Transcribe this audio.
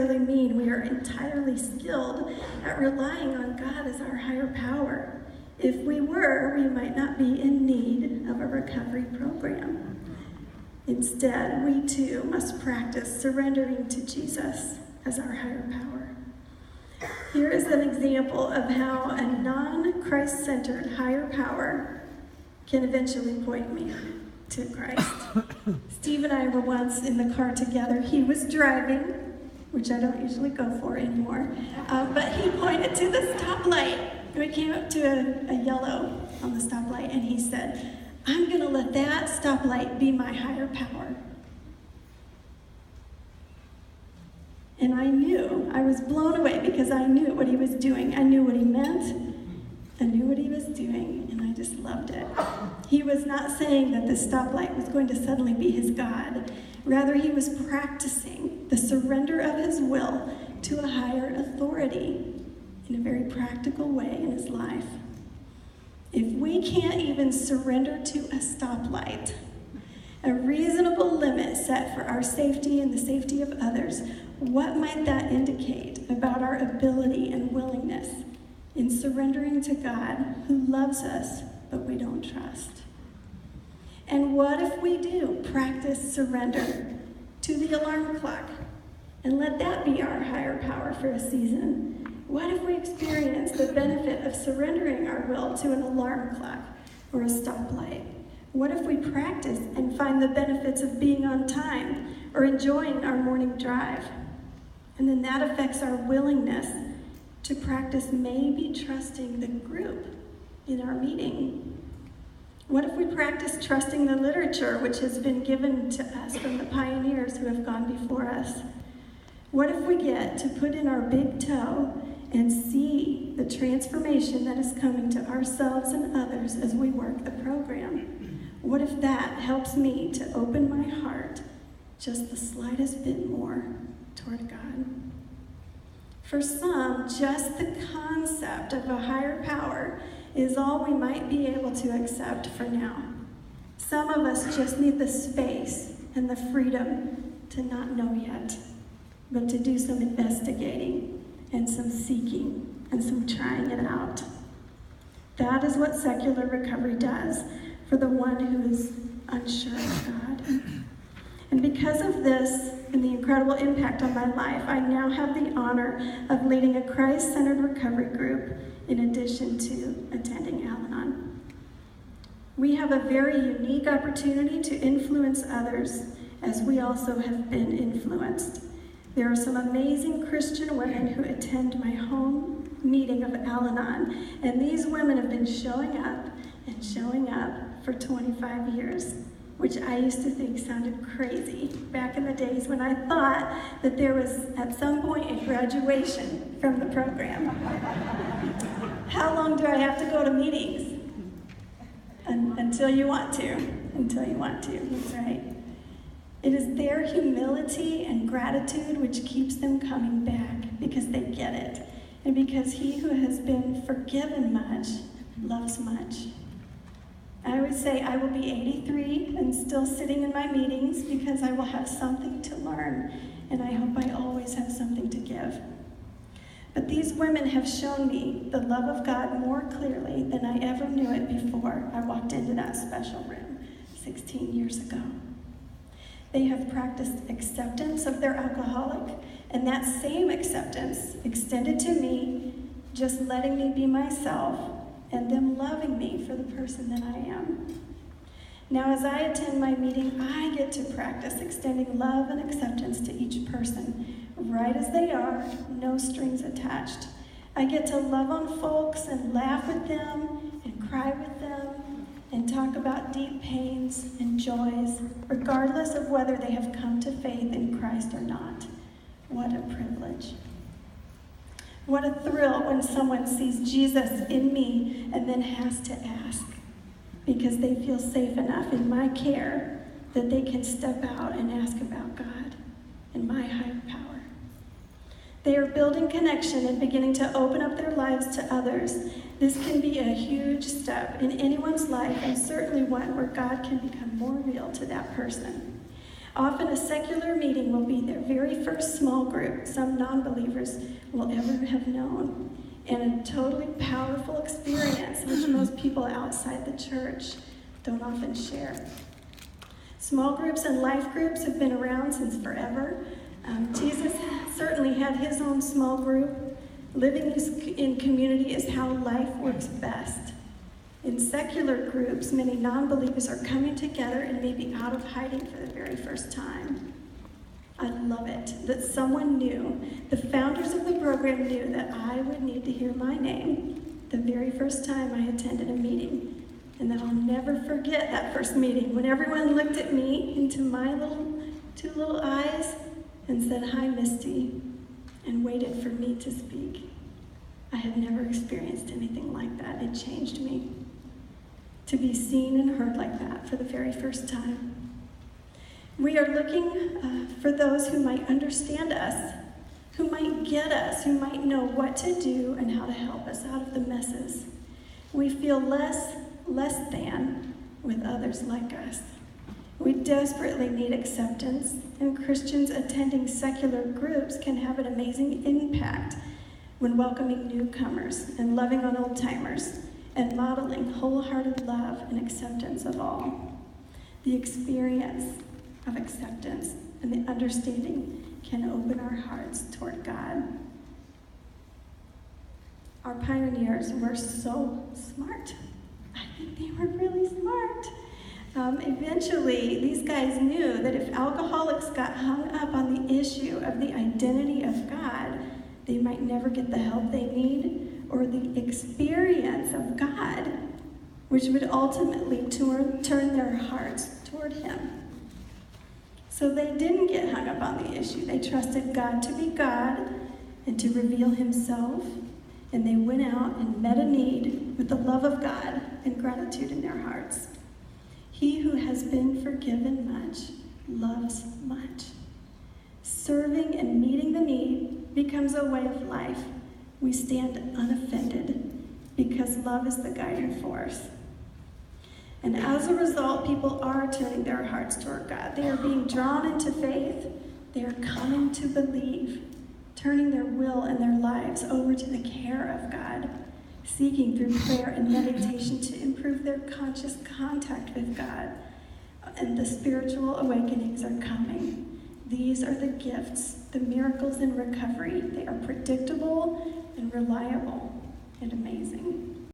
necessarily mean we are entirely skilled at relying on God as our higher power. If we were, we might not be in need of a recovery program. Instead, we too must practice surrendering to Jesus as our higher power. Here is an example of how a non-Christ-centered higher power can eventually point me to Christ. Steve and I were once in the car together. He was driving, which I don't usually go for anymore, but he pointed to the stoplight. We came up to a yellow on the stoplight, and he said, "I'm going to let that stoplight be my higher power." And I knew, I was blown away because I knew what he was doing. I knew what he meant. I knew what he was doing, and I just loved it. He was not saying that the stoplight was going to suddenly be his God. Rather, he was practicing the surrender of his will to a higher authority in a very practical way in his life. If we can't even surrender to a stoplight, a reasonable limit set for our safety and the safety of others, what might that indicate about our ability and willingness in surrendering to God who loves us but we don't trust? And what if we do practice surrender to the alarm clock and let that be our higher power for a season? What if we experience the benefit of surrendering our will to an alarm clock or a stoplight? What if we practice and find the benefits of being on time or enjoying our morning drive? And then that affects our willingness to practice maybe trusting the group in our meeting. What if we practice trusting the literature which has been given to us from the pioneers who have gone before us? What if we get to put in our big toe and see the transformation that is coming to ourselves and others as we work the program? What if that helps me to open my heart just the slightest bit more toward God? For some, just the concept of a higher power is all we might be able to accept for now. Some of us just need the space and the freedom to not know yet, but to do some investigating and some seeking and some trying it out. That is what secular recovery does for the one who is unsure of God. And because of this and the incredible impact on my life, I now have the honor of leading a Christ-centered recovery group in addition to attending Al-Anon. We have a very unique opportunity to influence others as we also have been influenced. There are some amazing Christian women who attend my home meeting of Al-Anon, and these women have been showing up for 25 years, which I used to think sounded crazy back in the days when I thought that there was at some point a graduation from the program. How long do I have to go to meetings? Until you want to. Until you want to, that's right. It is their humility and gratitude which keeps them coming back, because they get it, and because he who has been forgiven much loves much. I always say I will be 83 and still sitting in my meetings because I will have something to learn, and I hope I always have something to give. But these women have shown me the love of God more clearly than I ever knew it before I walked into that special room 16 years ago. They have practiced acceptance of their alcoholic, and that same acceptance extended to me, just letting me be myself, and them loving me for the person that I am. Now, as I attend my meeting, I get to practice extending love and acceptance to each person, right as they are, no strings attached. I get to love on folks and laugh with them and cry with them and talk about deep pains and joys, regardless of whether they have come to faith in Christ or not. What a privilege. What a thrill when someone sees Jesus in me and then has to ask, because they feel safe enough in my care that they can step out and ask about God and my higher power. They are building connection and beginning to open up their lives to others. This can be a huge step in anyone's life, and certainly one where God can become more real to that person. Often a secular meeting will be their very first small group some non-believers will ever have known, and a totally powerful experience which most people outside the church don't often share. Small groups and life groups have been around since forever. Jesus certainly had his own small group. Living in community is how life works best. In secular groups, many non-believers are coming together and maybe out of hiding for the very first time. I love it that someone knew, the founders of the program knew that I would need to hear my name the very first time I attended a meeting, and that I'll never forget that first meeting when everyone looked at me into my two little eyes and said, "Hi, Misty," and waited for me to speak. I had never experienced anything like that. It changed me. To be seen and heard like that for the very first time. We are looking for those who might understand us, who might get us, who might know what to do and how to help us out of the messes. We feel less than with others like us. We desperately need acceptance, and Christians attending secular groups can have an amazing impact when welcoming newcomers and loving on old-timers and modeling wholehearted love and acceptance of all. The experience of acceptance and the understanding can open our hearts toward God. Our pioneers were so smart. I think they were really smart. Eventually, these guys knew that if alcoholics got hung up on the issue of the identity of God, they might never get the help they need or the experience of God, which would ultimately turn their hearts toward Him. So they didn't get hung up on the issue. They trusted God to be God and to reveal Himself, and they went out and met a need with the love of God and gratitude in their hearts. He who has been forgiven much loves much. Serving and meeting the need becomes a way of life. We stand unoffended because love is the guiding force. And as a result, people are turning their hearts toward God. They are being drawn into faith. They are coming to believe, turning their will and their lives over to the care of God, seeking through prayer and meditation to improve their conscious contact with God. And the spiritual awakenings are coming. These are the gifts, the miracles in recovery. They are predictable and reliable and amazing.